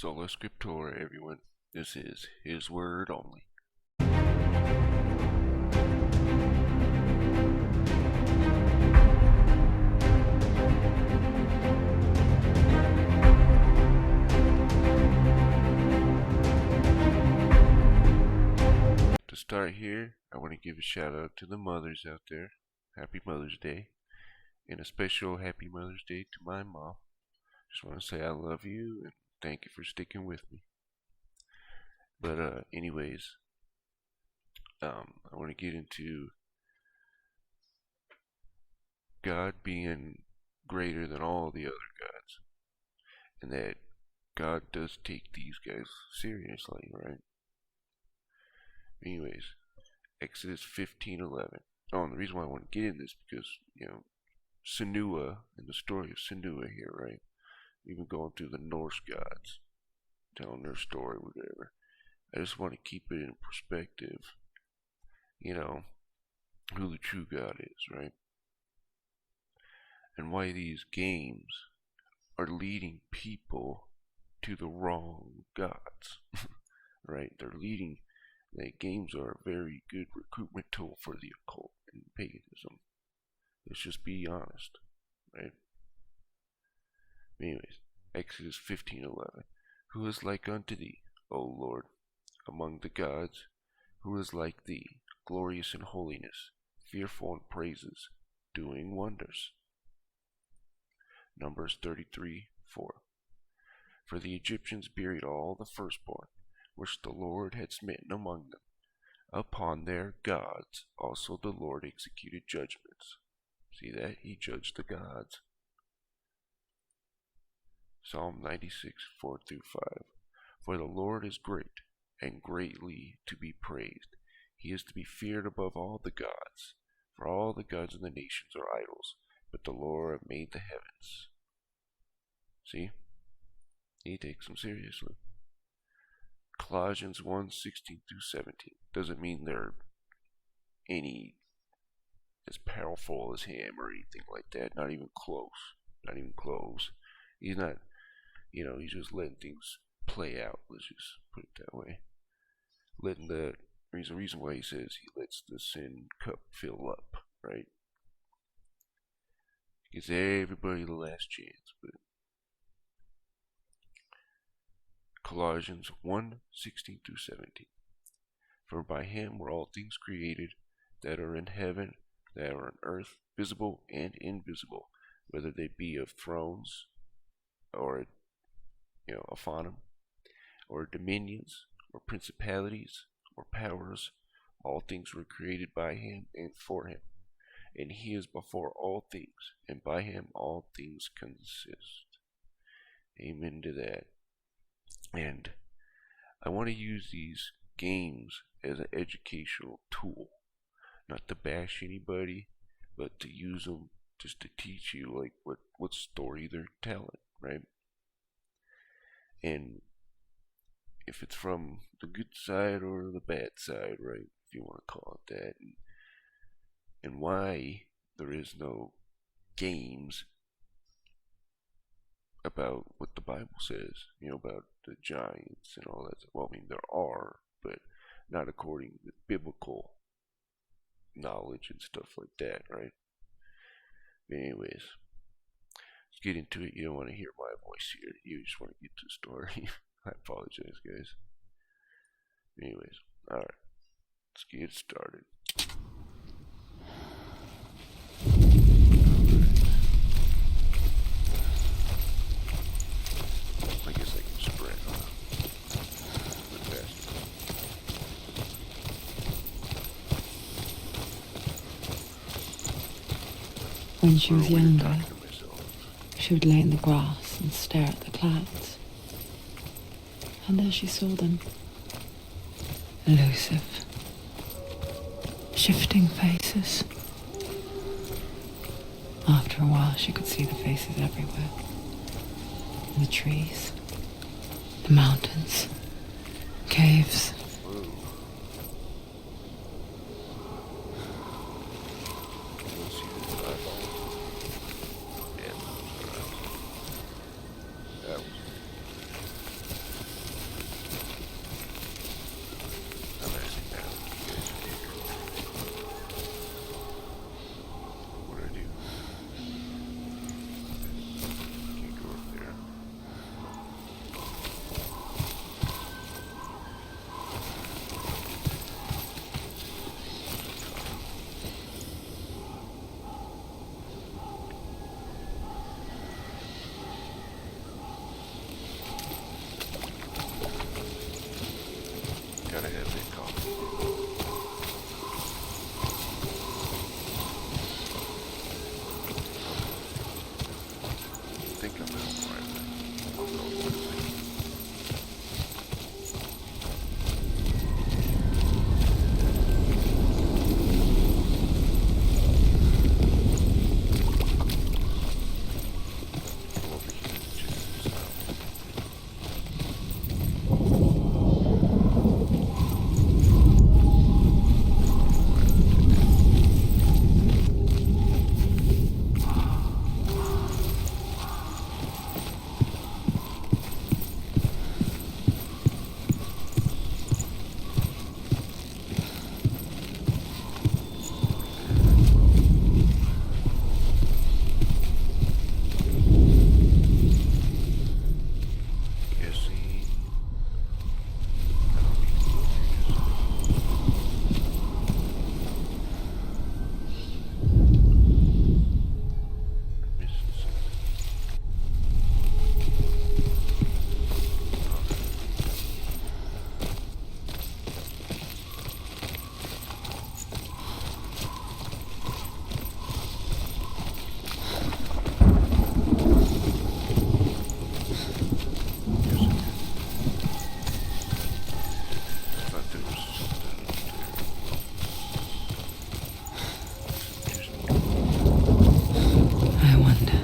Sola Scriptura, everyone. This is His Word Only. To start here, I want to give a shout out to the mothers out there. Happy Mother's Day. And a special Happy Mother's Day to my mom. Just want to say I love you and thank you for sticking with me. But anyways, I want to get into God being greater than all the other gods, and that God does take these guys seriously, right? Anyways, Exodus 15:11. Oh, and the reason why I want to get in this because Senua and the story of Senua here, right? We've been going through the Norse gods, telling their story, whatever. I just want to keep it in perspective, who the true God is, right? And why these games are leading people to the wrong gods, right? Games are a very good recruitment tool for the occult and paganism. Let's just be honest, right? Anyways, Exodus 15:11. Who is like unto thee, O Lord, among the gods? Who is like thee, glorious in holiness, fearful in praises, doing wonders? Numbers 33:4. For the Egyptians buried all the firstborn, which the Lord had smitten among them. Upon their gods also the Lord executed judgments. See that? He judged the gods. Psalm 96:4-5. For the Lord is great, and greatly to be praised. He is to be feared above all the gods. For all the gods of the nations are idols, but the Lord made the heavens. See? He takes them seriously. Colossians 1:16-17. Doesn't mean they're any as powerful as him or anything like that. Not even close. Not even close. He's not, he's just letting things play out. Let's just put it that way. Letting the reason why he says he lets the sin cup fill up, right? Gives everybody the last chance. But Colossians 1:16-17. For by him were all things created, that are in heaven, that are on earth, visible and invisible, whether they be of thrones, or upon them, or dominions, or principalities, or powers. All things were created by him and for him, and he is before all things, and by him all things consist. Amen to that. And I want to use these games as an educational tool, not to bash anybody, but to use them just to teach you like what story they're telling, right? And if it's from the good side or the bad side, right, if you want to call it that, and why there is no games about what the Bible says, about the giants and all that. Well, I mean, there are, but not according to biblical knowledge and stuff like that, right? But anyways, let's get into it. You don't want to hear my voice here. You just want to get to the story. I apologize, guys. Anyways, alright, let's get started. I guess I can sprint a bit faster. When she was younger, she would lay in the grass and stare at the clouds. And as she saw them, elusive, shifting faces. After a while, she could see the faces everywhere. In the trees, the mountains, caves. gotta have that coffee. I think I'm gonna try that. I'll go with it. Come over here and check this out. Guessing. I don't need to go there just I'm missing something. Yes, I thought there was something up there. I wonder.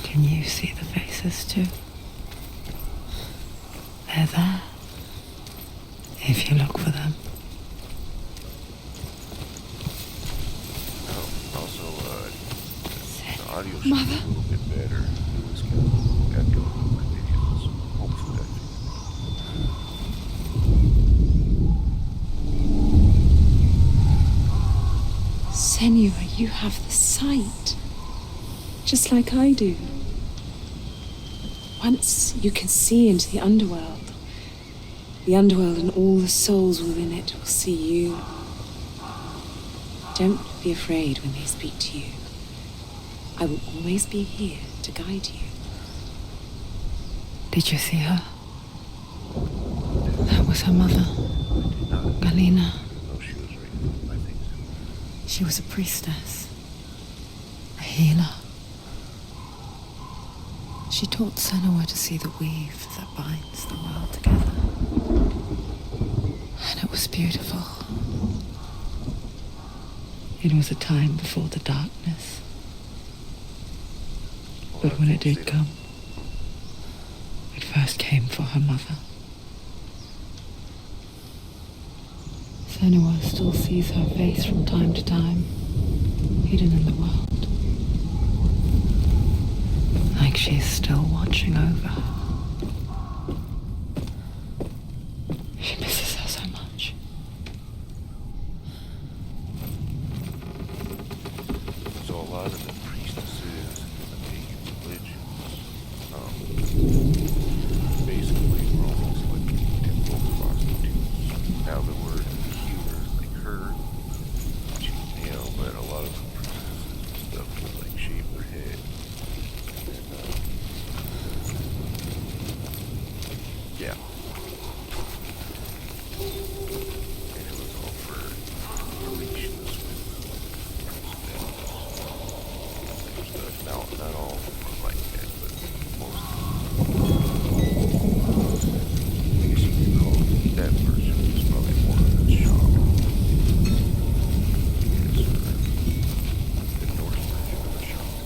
Can you see the faces too? They're there. If you look for them. Oh, also, the audio should be Mother? a little bit better. It's got good videos. Hopefully, I think. Senua, you have the sight. Just like I do. Once you can see into the underworld and all the souls within it will see you. Don't be afraid when they speak to you. I will always be here to guide you. Did you see her? That was her mother, Galina. No, she was right in my things. She was a priestess, a healer. She taught Senua to see the weave that binds the world together. And it was beautiful. It was a time before the darkness. But when it did come, it first came for her mother. Senua still sees her face from time to time, hidden in the world. Like she's still watching over her. She misses her so much. So a lot of the priestesses in the pagan religions, basically were almost like temple prostitutes. Now there were healers like her, but a lot of the priestesses and stuff would like shave their head. And, yeah. And it was all for relations with stuff. Now, not all of them were like that, but most of them. I guess you could call that version was probably more of a shaman. Yes, the Norse version of a shaman.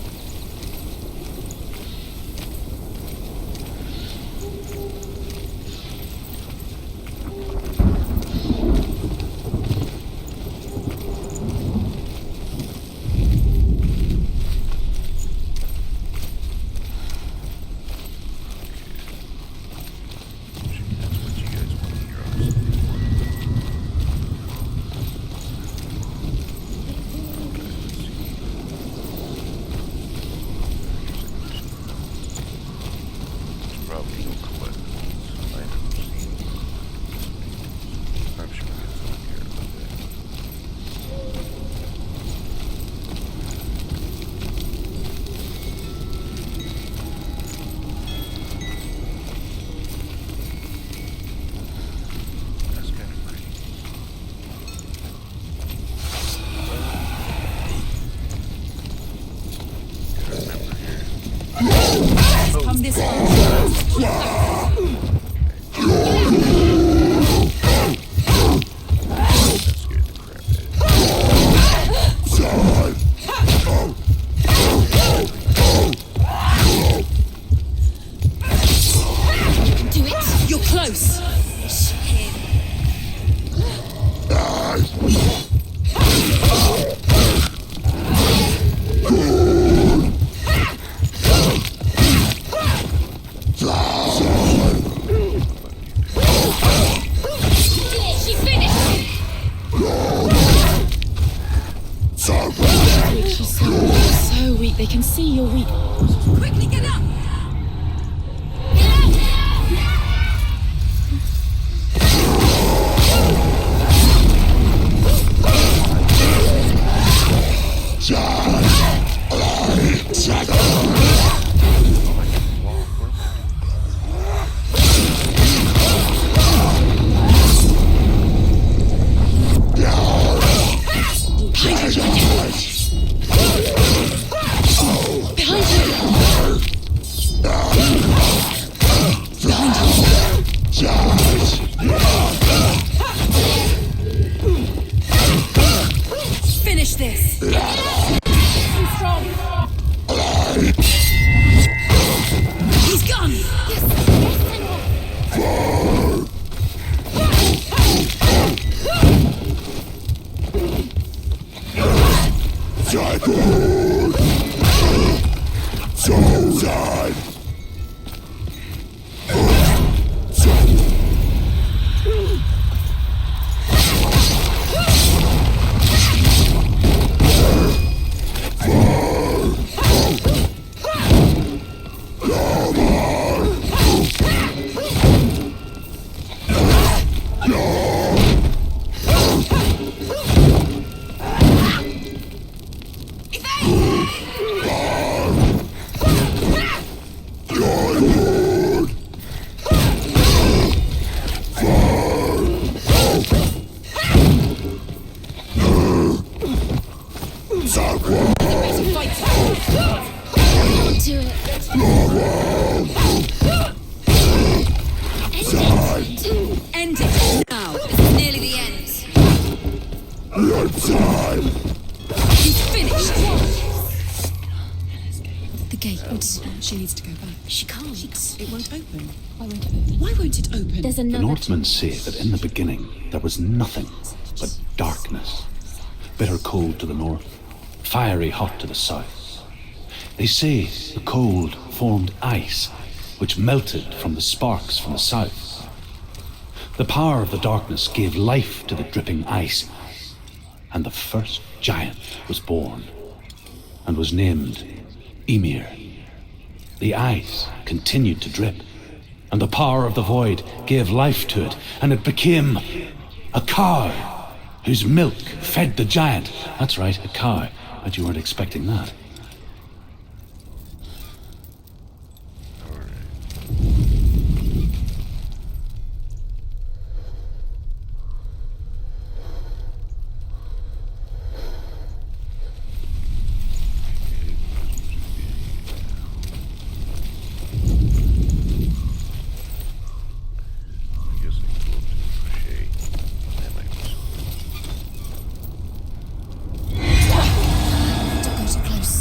That's what you guys want to hear us say. Let's see. There's probably no collectibles I've ever seen. I'm sure you guys don't care about that. close. She finished him! She's so weak. They can see you're weak. Quickly get up! Finish this! I'm strong! He's gone! Yes, Senua! End it now. This is nearly the end. He's finished. The gate. She needs to go back. She can't. It won't open. Why won't it open? Why won't it open? There's The another. Northmen say that in the beginning there was nothing but darkness. Bitter cold to the north, fiery hot to the south. They say the cold formed ice, which melted from the sparks from the south. The power of the darkness gave life to the dripping ice, and the first giant was born, and was named Ymir. The ice continued to drip, and the power of the void gave life to it, and it became a cow whose milk fed the giant. That's right, a cow. Bet you weren't expecting that. Don't go too close.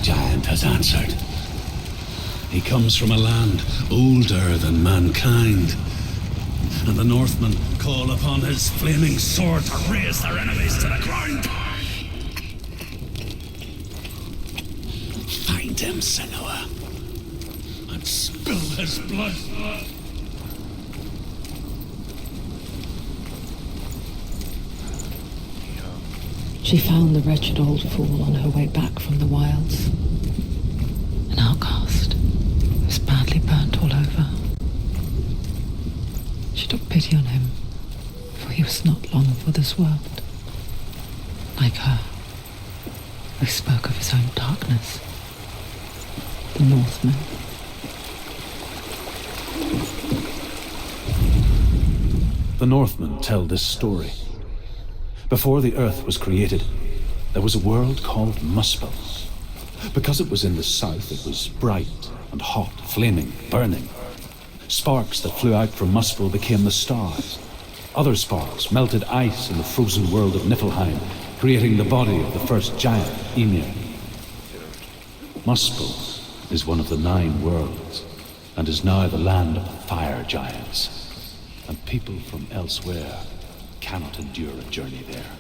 giant has answered. He comes from a land older than mankind, and the Northmen call upon his flaming sword to raze their enemies to the ground. Find him, Senua, and spill his blood. She found the wretched old fool on her way back from the wilds. An outcast, who was badly burnt all over. She took pity on him, for he was not long for this world. Like her, who spoke of his own darkness. The Northmen. The Northmen tell this story. Before the earth was created, there was a world called Muspel. Because it was in the south, it was bright and hot, flaming, burning. Sparks that flew out from Muspel became the stars. Other sparks melted ice in the frozen world of Niflheim, creating the body of the first giant, Ymir. Muspel is one of the 9 worlds, and is now the land of the fire giants. And people from elsewhere cannot endure a journey there.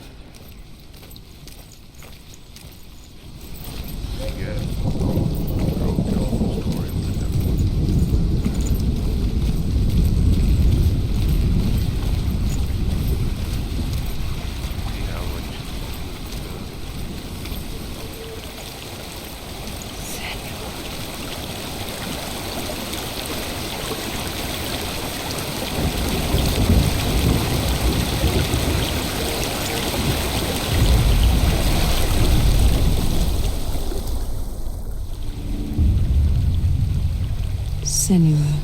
Senua,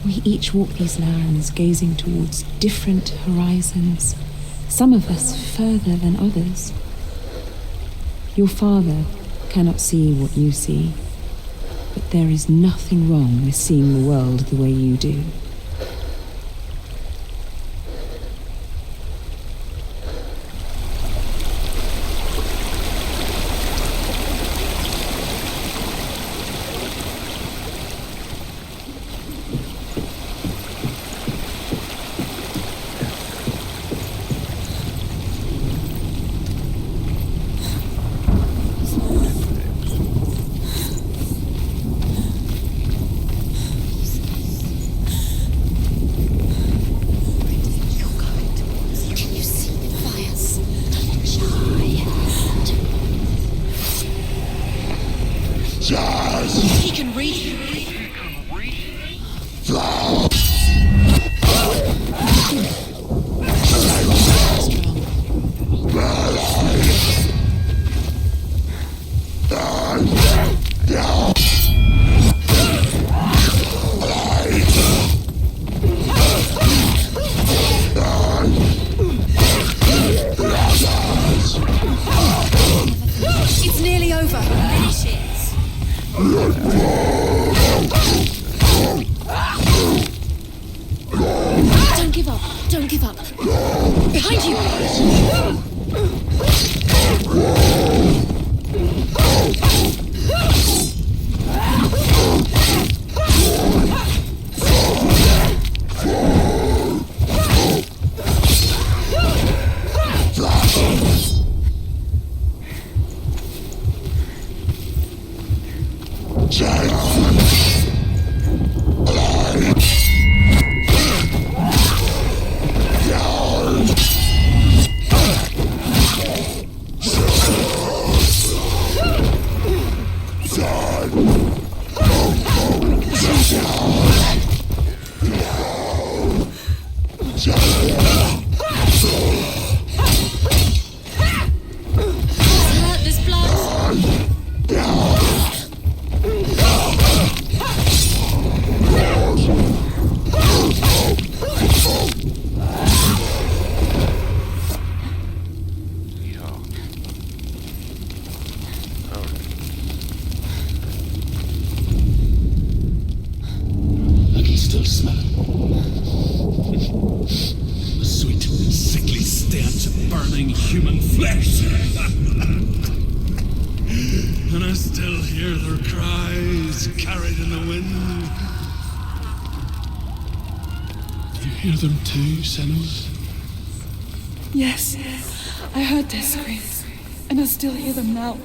we each walk these lands gazing towards different horizons, some of us further than others. Your father cannot see what you see, but there is nothing wrong with seeing the world the way you do. He can read. It's nearly over. Finish it. Don't give up. Don't give up. Behind you. Human flesh. And I still hear their cries carried in the wind. You hear them too, Senua? Yes, I heard their screams, and I still hear them now.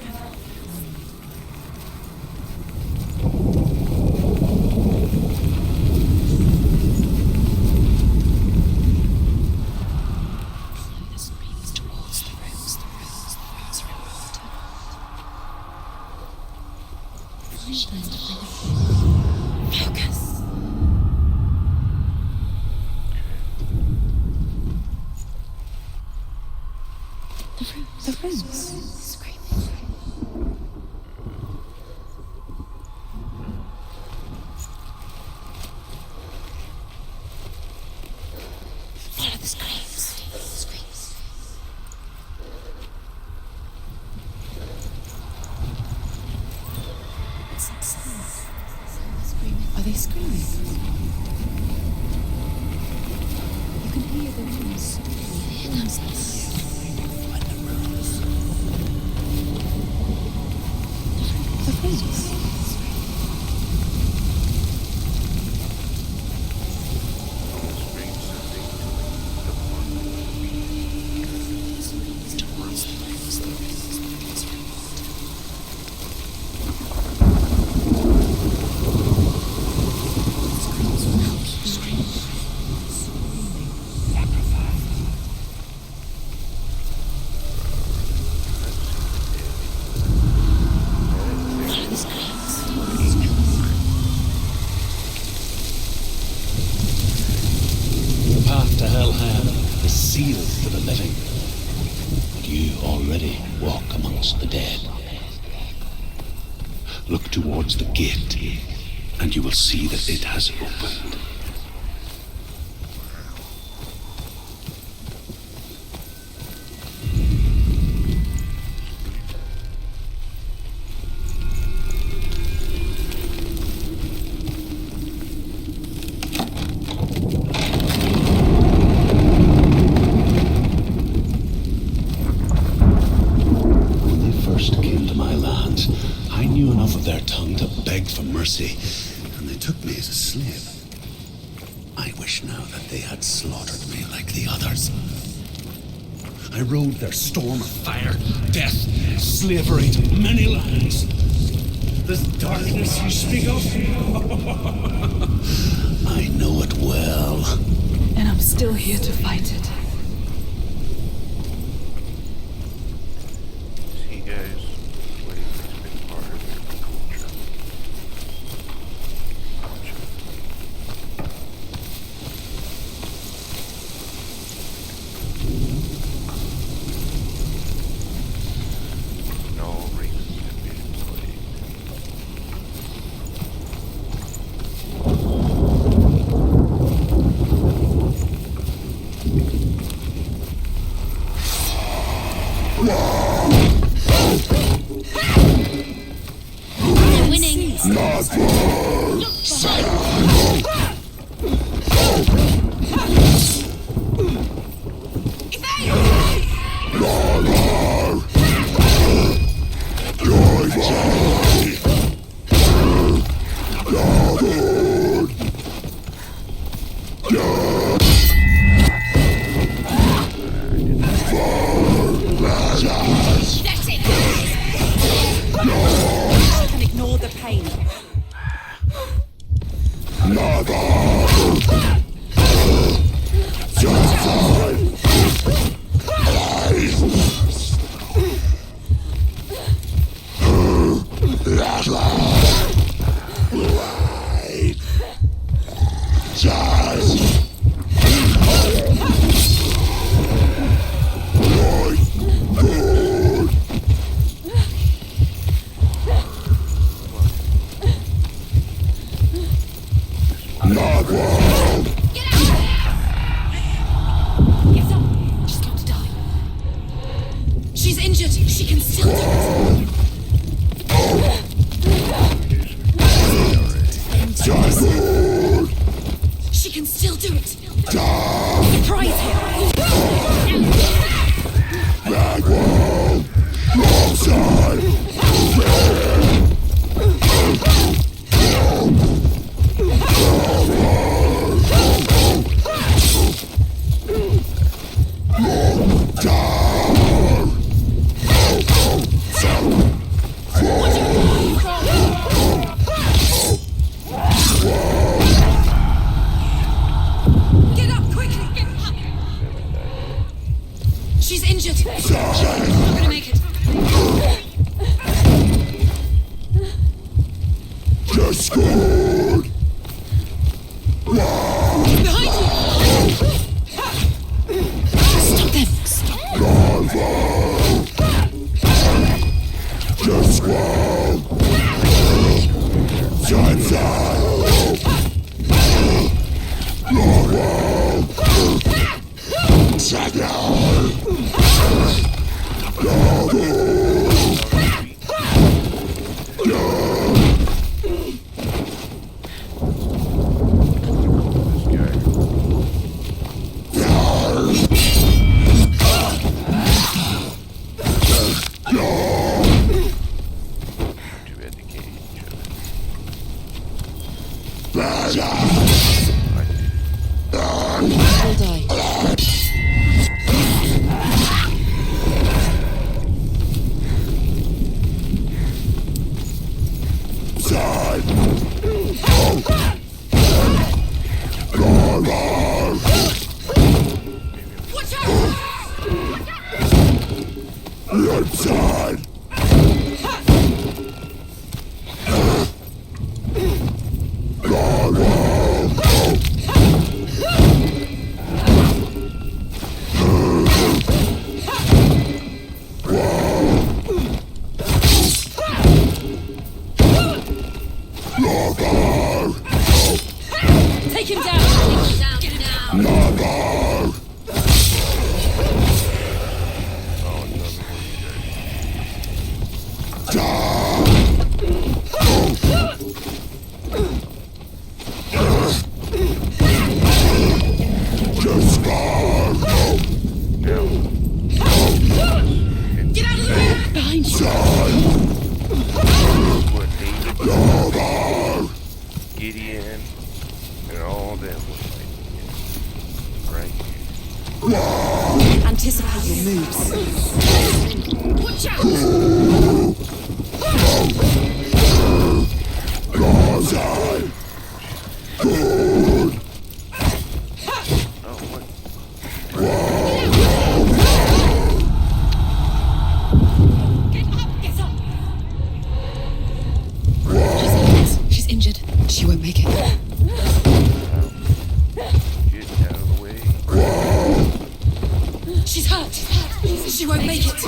Focus. The rooms. Screaming. Follow the screams. Are they screaming? You can hear the rooms. Hear them. The rooms. The path to Hellham is sealed to the living, but you already walk amongst the dead. Look towards the gate, and you will see that it has opened. I knew enough of their tongue to beg for mercy, and they took me as a slave. I wish now that they had slaughtered me like the others. I rode their storm of fire, death, slavery to many lands. This darkness you speak of? I know it well. And I'm still here to fight it. See, guys, slavery's been part of every culture. And all races have been enslaved. They're winning. That's it. I can ignore the pain. Yes, she's got to die. She's injured. She can still do it. She can still do it. Surprise him. Will die. Watch out! Take him down! Get him down! Get out of there! Behind you! What David, Gideon, and all them was like, right here. Anticipate your moves. Watch out! Oh, what? Get up! She's injured. She won't make it. Get out of the way. She's hurt! She won't make it!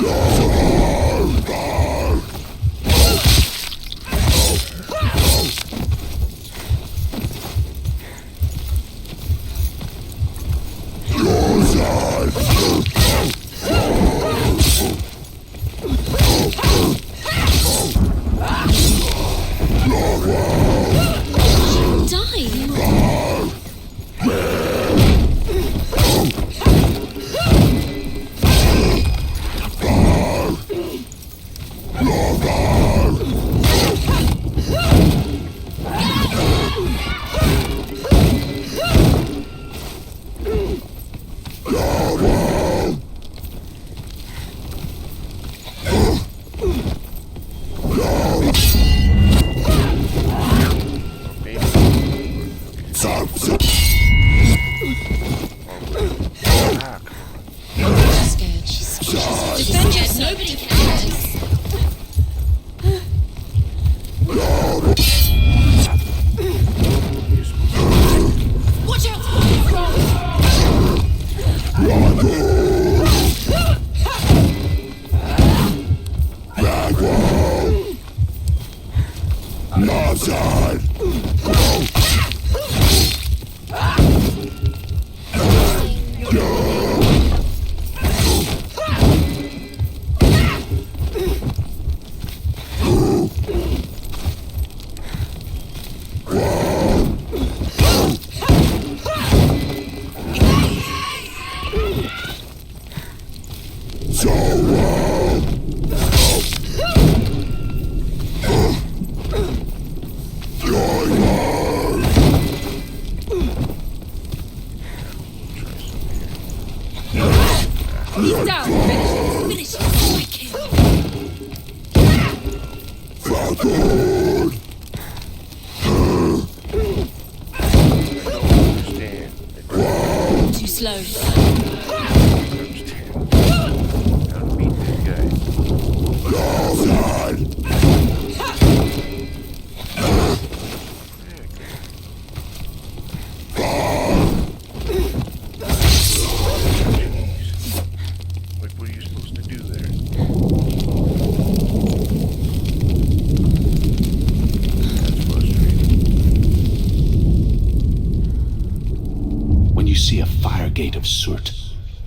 She's scared. She's defend us. Nobody cares. Watch out! He's down. Finish him. Quick him. Understand. Too slow. Understand. How to beat this guy. Like, what are you supposed to do there? That's frustrating. When you see a fire gate of soot,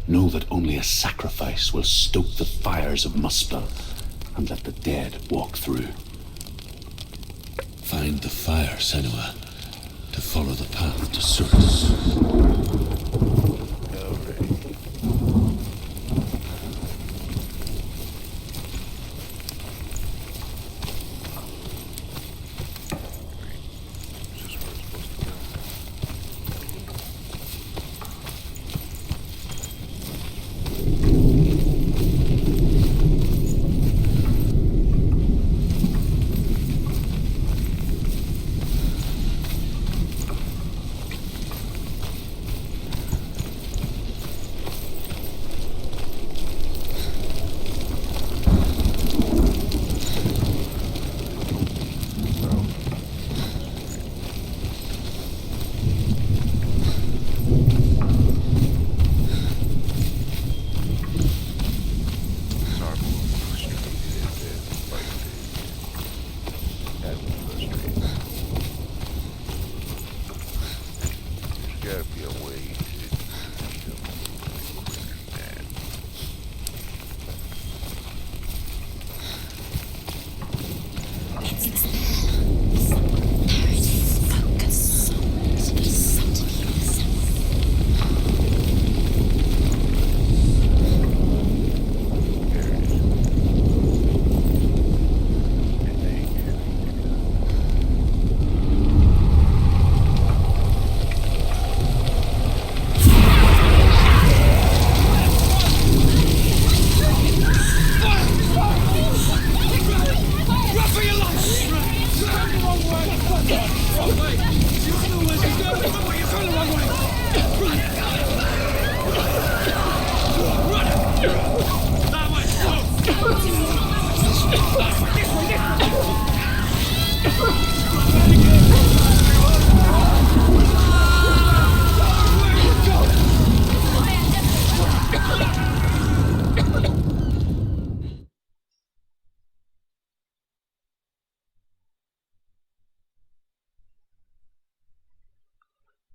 Know that only a sacrifice will stoke the fires of Muspel and let the dead walk through. Find the fire, Senua, to follow the path to Surus.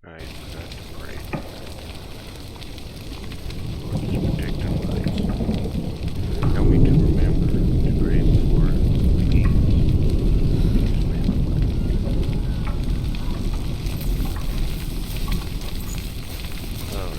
Right, that's great. Lord, just protect our lives. Help me to remember to pray before we eat. Alright.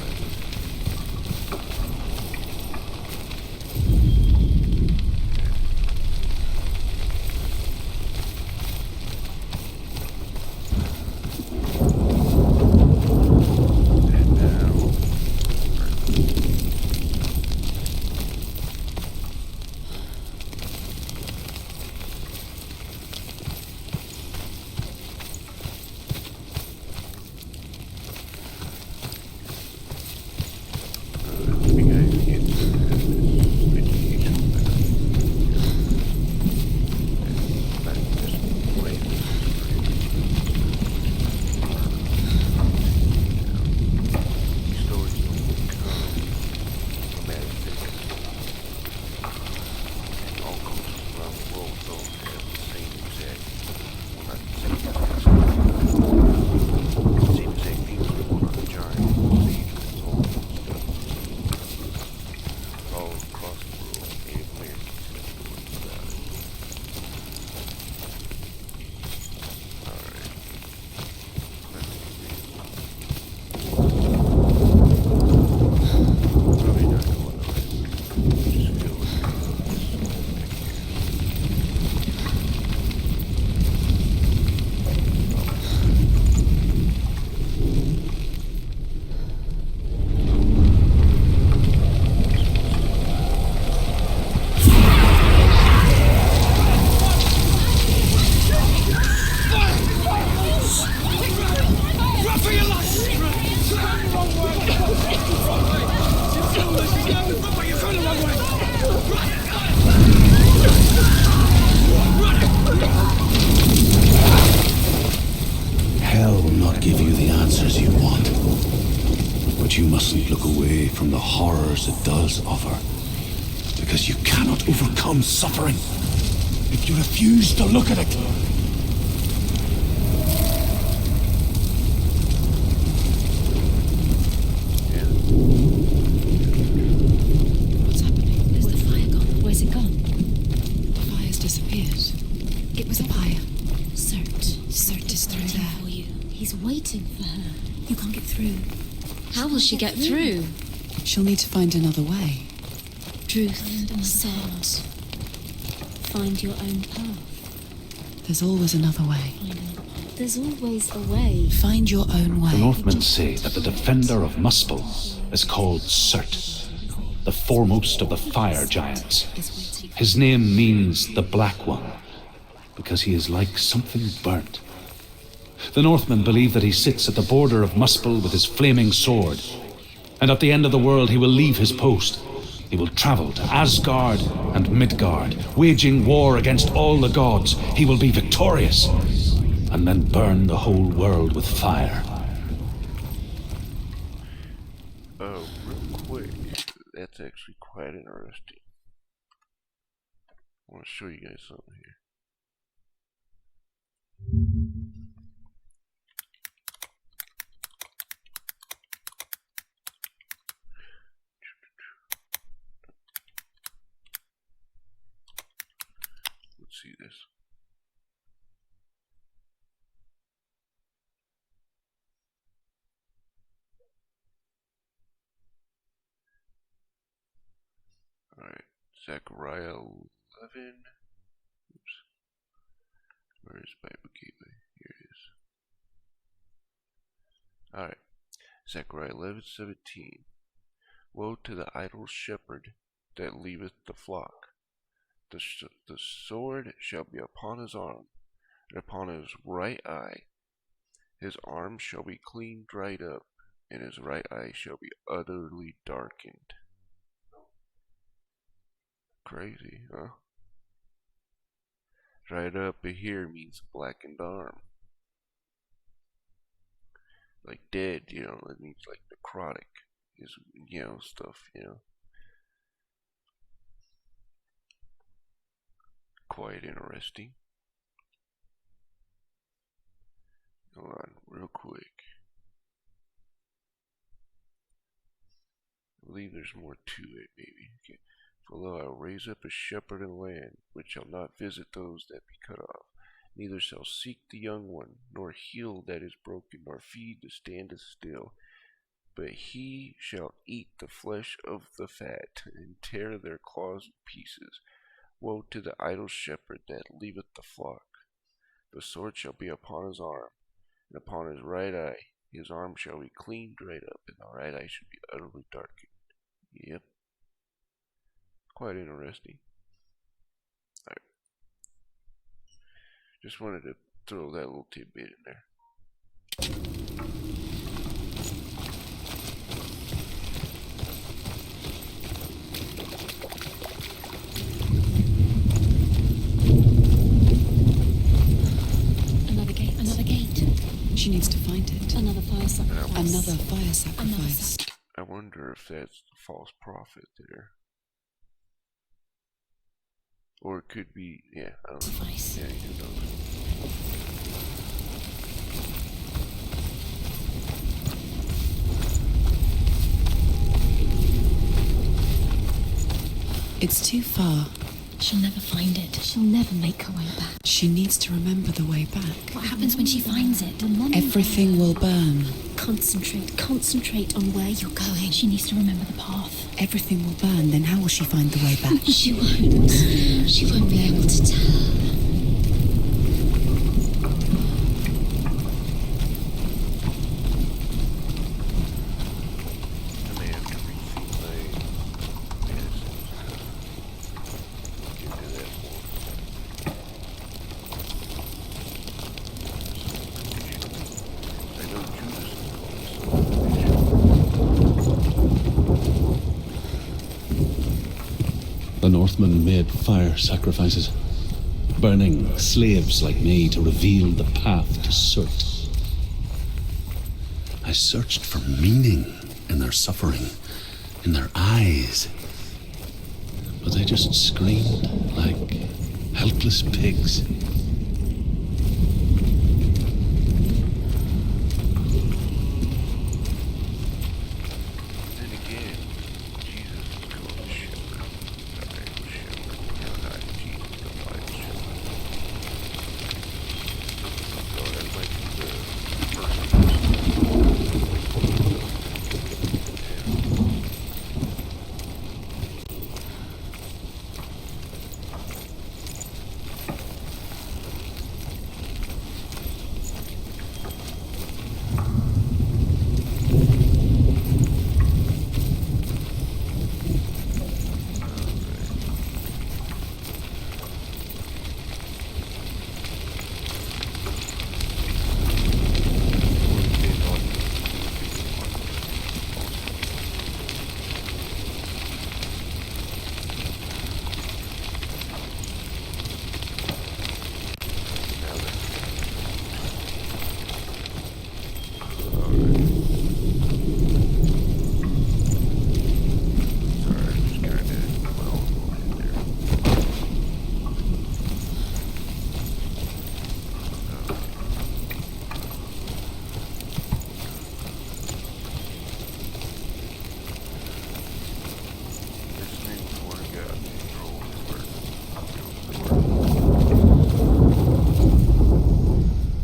Hell will not give you the answers you want. But you mustn't look away from the horrors it does offer. Because you cannot overcome suffering if you refuse to look at it. He's waiting for her. You can't get through. How will she get through? She'll need to find another way. Truth said, find your own path. There's always another way. There's always a way. Find your own way. The Northmen say that the defender of Muspel is called Surt, the foremost of the fire giants. His name means the Black One, because he is like something burnt. The Northmen believe that he sits at the border of Muspel with his flaming sword, and at the end of the world he will leave his post. He will travel to Asgard and Midgard, waging war against all the gods. He will be victorious, and then burn the whole world with fire. Oh, real quick, that's actually quite interesting. I want to show you guys something here. Let's see this. Alright, Zechariah 11. Oops. Where is Bible Gateway? Here it is. Alright, Zechariah 11:17. Woe to the idle shepherd that leaveth the flock. The sword shall be upon his arm, and upon his right eye. His arm shall be clean dried up, and his right eye shall be utterly darkened. Crazy, huh? Dried up here means blackened arm. Like dead, you know, it means like necrotic is, you know, stuff, you know. Quite interesting. Hold on, real quick. I believe there's more to it, maybe. Okay. For lo, I will raise up a shepherd in the land, which shall not visit those that be cut off, neither shall seek the young one, nor heal that is broken, nor feed that standeth still. But he shall eat the flesh of the fat, and tear their claws in pieces. Woe to the idle shepherd that leaveth the flock. The sword shall be upon his arm, and upon his right eye. His arm shall be clean dried up, and the right eye should be utterly darkened. Yep. Quite interesting. Alright. Just wanted to throw that little tidbit in there. Another gate. She needs to find it. Another fire sacrifice. Another fire sacrifice. I wonder if that's the false prophet there. Or it could be, yeah, I don't know. Yeah, who knows. It's too far. She'll never find it. She'll never make her way back. She needs to remember the way back. What happens when she finds it? Everything will burn. Concentrate on where you're going. She needs to remember the path. Everything will burn, then how will she find the way back? She won't. She won't be able to tell. I may have to rethink my medicines. Get into that more. I know Judas is called The Northmen made fire sacrifices, burning slaves like me to reveal the path to Surt. I searched for meaning in their suffering, in their eyes, but they just screamed like helpless pigs. Then again, Jesus is called the shepherd. The idle shepherd. Yeah, not Jesus, the idle shepherd. So that might be the first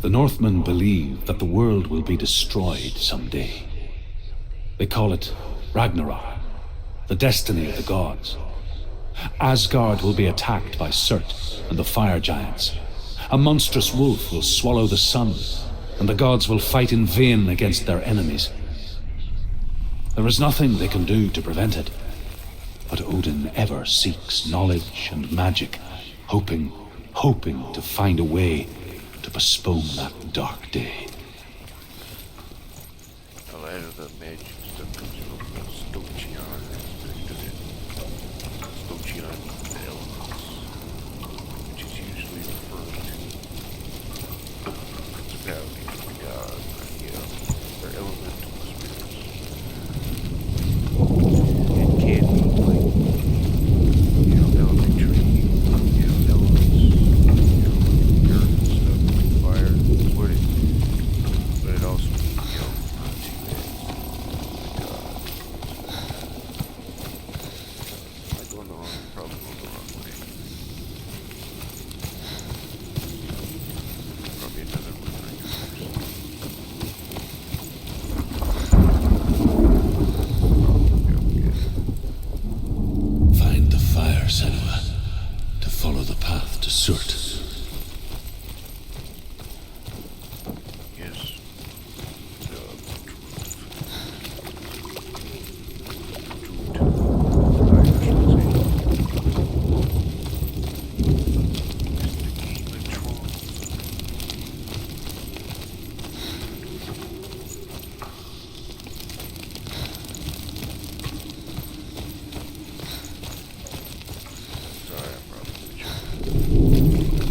The Northmen believe that the world will be destroyed someday. They call it Ragnarok, the destiny of the gods. Asgard will be attacked by Surt and the fire giants. A monstrous wolf will swallow the sun, and the gods will fight in vain against their enemies. There is nothing they can do to prevent it, but Odin ever seeks knowledge and magic, hoping to find a way to postpone that dark day. A lot of the magic stuff comes from the Stochion aspect of it. Stochion means the elements, which is usually referred to principalities of the gods, their elemental spirits. It can mean like, elementary, elements, earth and stuff, fire, that's what it is. But it also means, going the wrong, probably going the wrong way. Probably another one for your Find the fire, Senua, to follow the path to Surt. Yes. Sorry, I probably should.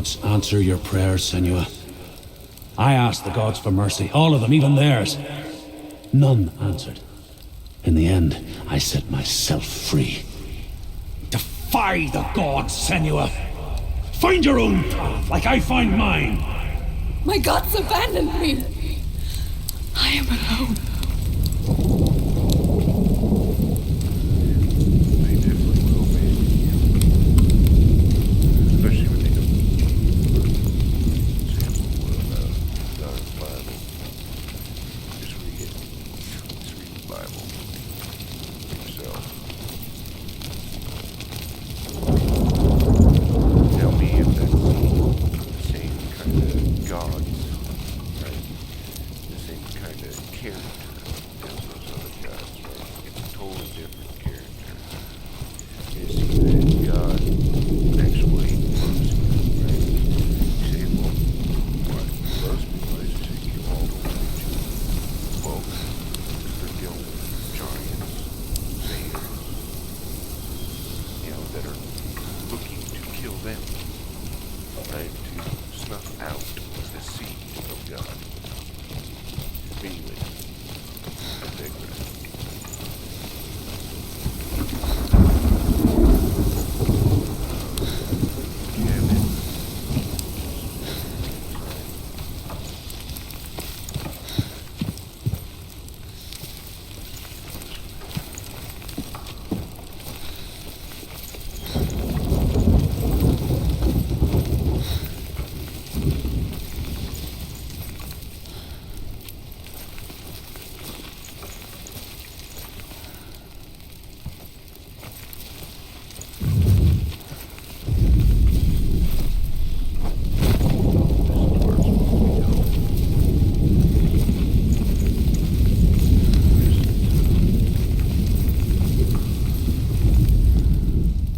gods answer your prayers, Senua. I asked the gods for mercy, all of them, even theirs. None answered. In the end, I set myself free. Defy the gods, Senua! Find your own path, like I find mine! My gods abandoned me. I am alone. They definitely will abandon you. Especially when they don't example God's Bible. Just read it. Just read the Bible yourself. Tell me if that's the same kind of gods, right? The same kind of character as those other gods, right? It's a totally different character. You see that God actually loves you, right? You say, well, what? He loves me? Why does he say kill all the women too? Well, because they're dealing with giants, bears, that are looking to kill them, right? To snuff out the seed of God. Anyway, I digress. Yeah, man.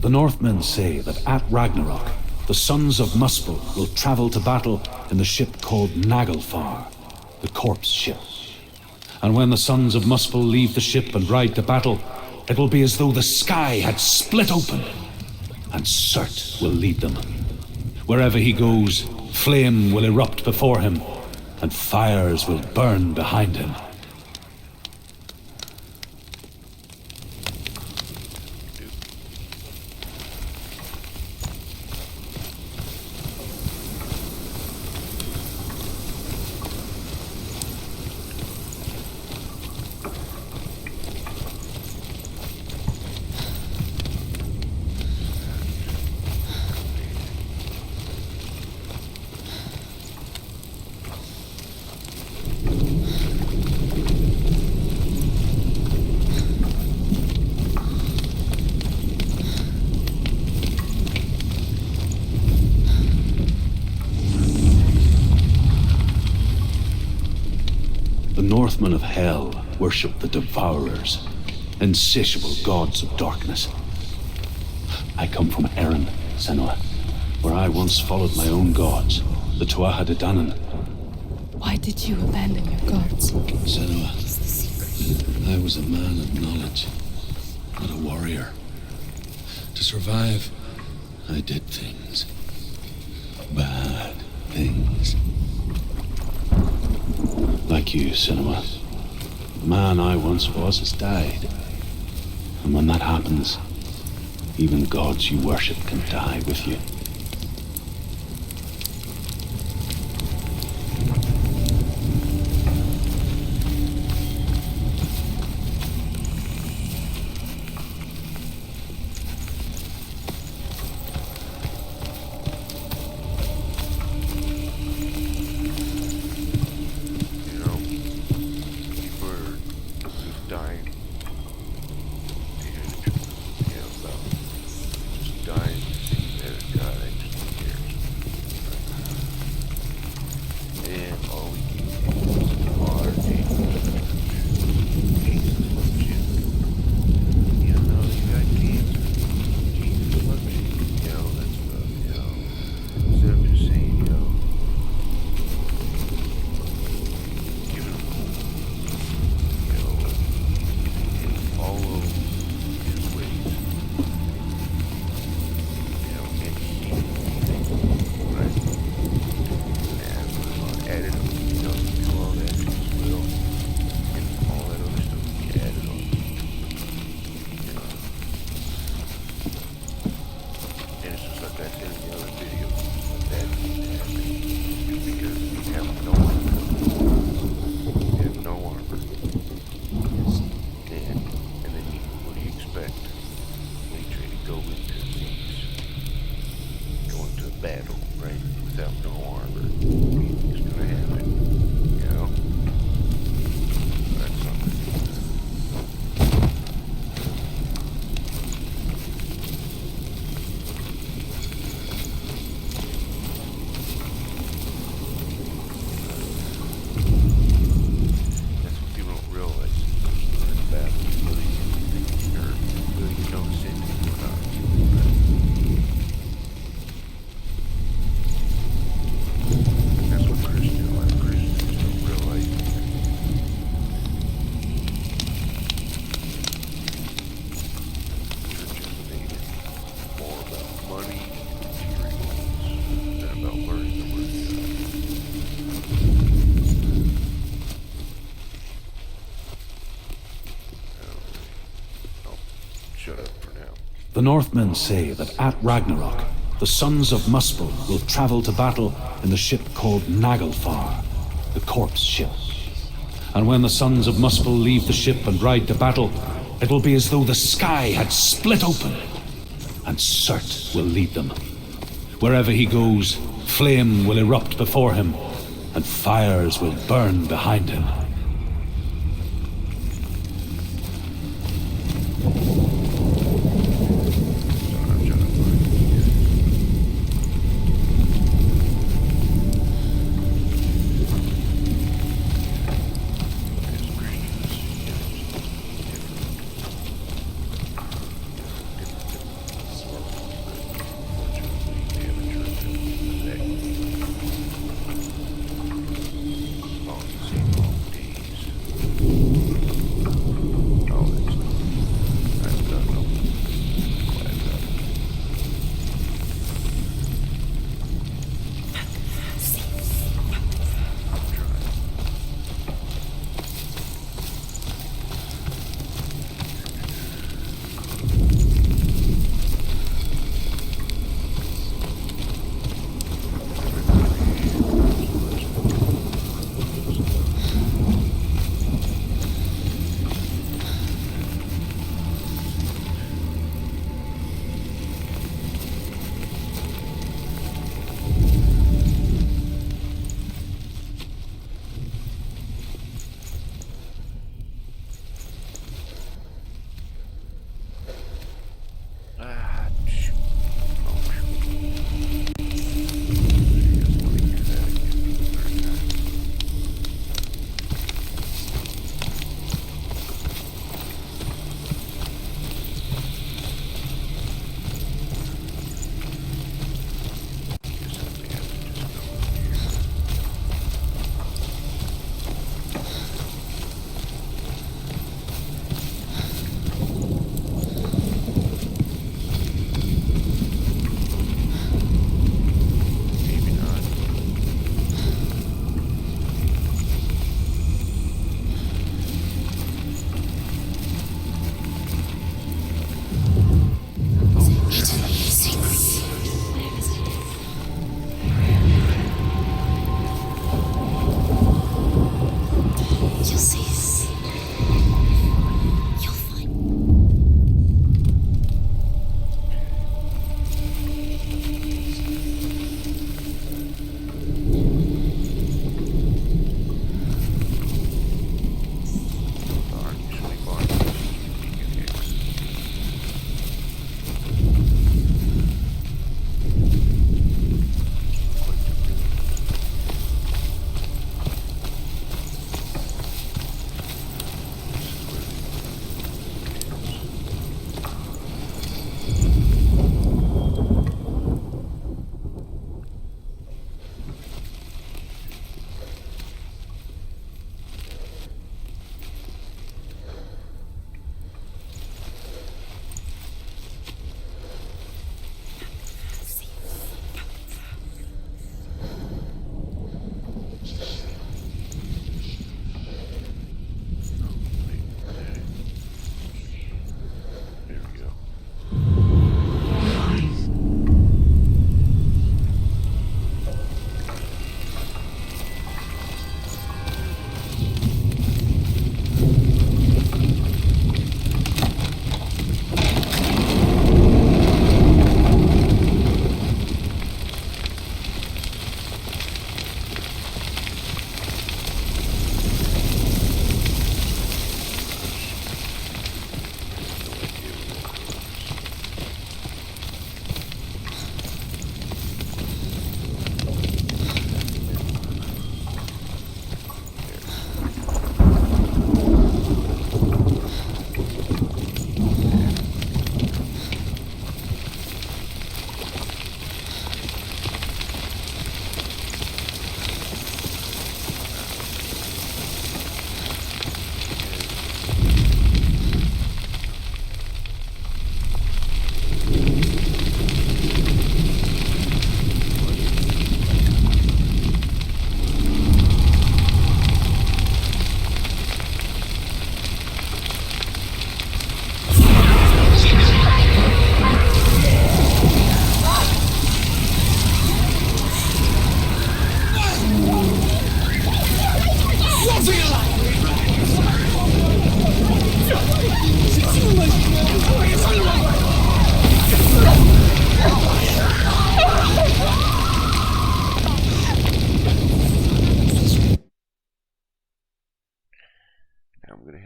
The Northmen say that at Ragnarok, the sons of Muspel will travel to battle in the ship called Naglfar, the corpse ship. And when the sons of Muspel leave the ship and ride to battle, it will be as though the sky had split open, and Surt will lead them. Wherever he goes, flame will erupt before him, and fires will burn behind him. The Northmen of Hell worship the Devourers, insatiable gods of darkness. I come from Erin, Senua, where I once followed my own gods, the Tuatha De Danann. Why did you abandon your gods? Senua, I was a man of knowledge, not a warrior. To survive, I did things. Bad things. Like you, Senua. The man I once was has died. And when that happens, even gods you worship can die with you. Right? without no armor. Anything's gonna happen, you know? That's something. That's what people don't realize. In battle, whether you notice anything or not. That's what Christians don't realize. Churches made it more about money and materials than about learning the word of God. I'll shut up for now. The Northmen say that at Ragnarok, the sons of Muspel will travel to battle in the ship called Naglfar, the corpse ship. And when the sons of Muspel leave the ship and ride to battle, it will be as though the sky had split open, and Surt will lead them. Wherever he goes, flame will erupt before him, and fires will burn behind him. Oh, you see,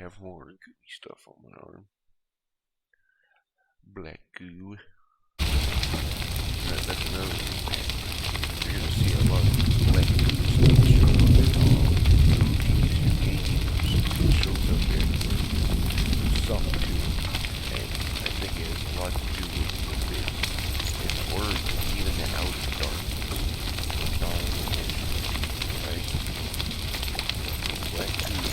have more gooey stuff on my arm. Black goo. That's another thing. You're gonna see a lot of black goo stuff show up in all movies and games. It shows up everywhere. Soft goo. And I think it has a lot to do with this. It's word, even out of darkness. Right? Black goo.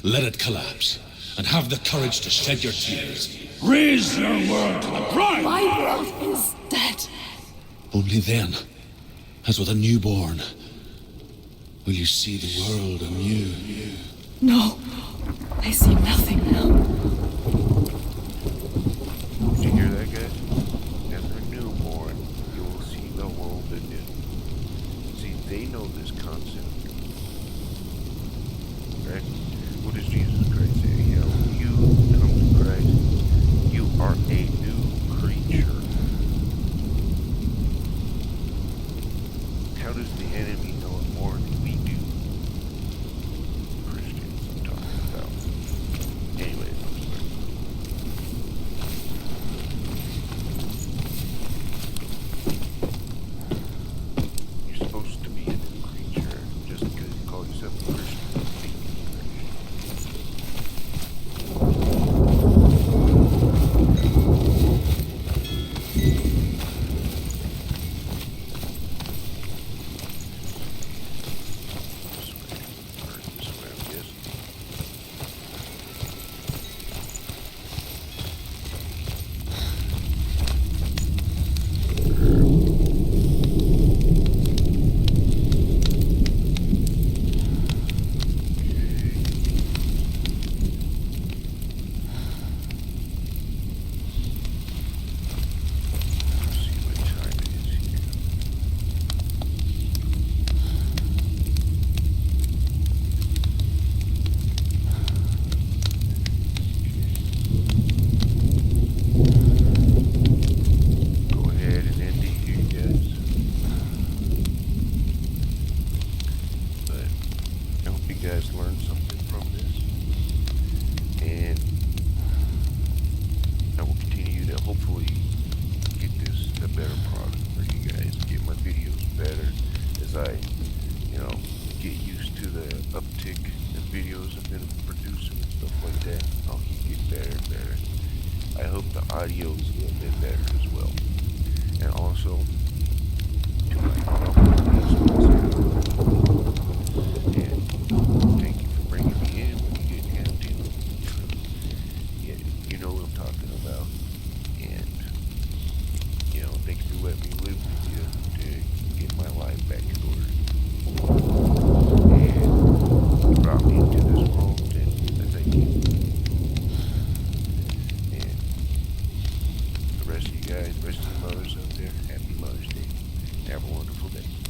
Let it collapse, and have the courage to shed your tears. Raise your world to the bride! My world is dead. Only then, as with a newborn, will you see the world anew. No, I see nothing now. Did you hear that, guys? As a newborn, you will see the world anew. See, they know this concept. Right? What does Jesus Christ say? You know, when you come to Christ, you are a new creature. How does the enemy know it more than we do? Christians, I'm talking about. audio's a little bit better as well. And also to my fellow sponsor. And thank you for bringing me in when you get empty. Yeah, you know what I'm talking about. And thank you for letting me live with you to get my life back in order. And you brought me into this world, and I thank you. And the rest of you guys, the rest of the mothers out there, happy Mother's Day. Have a wonderful day.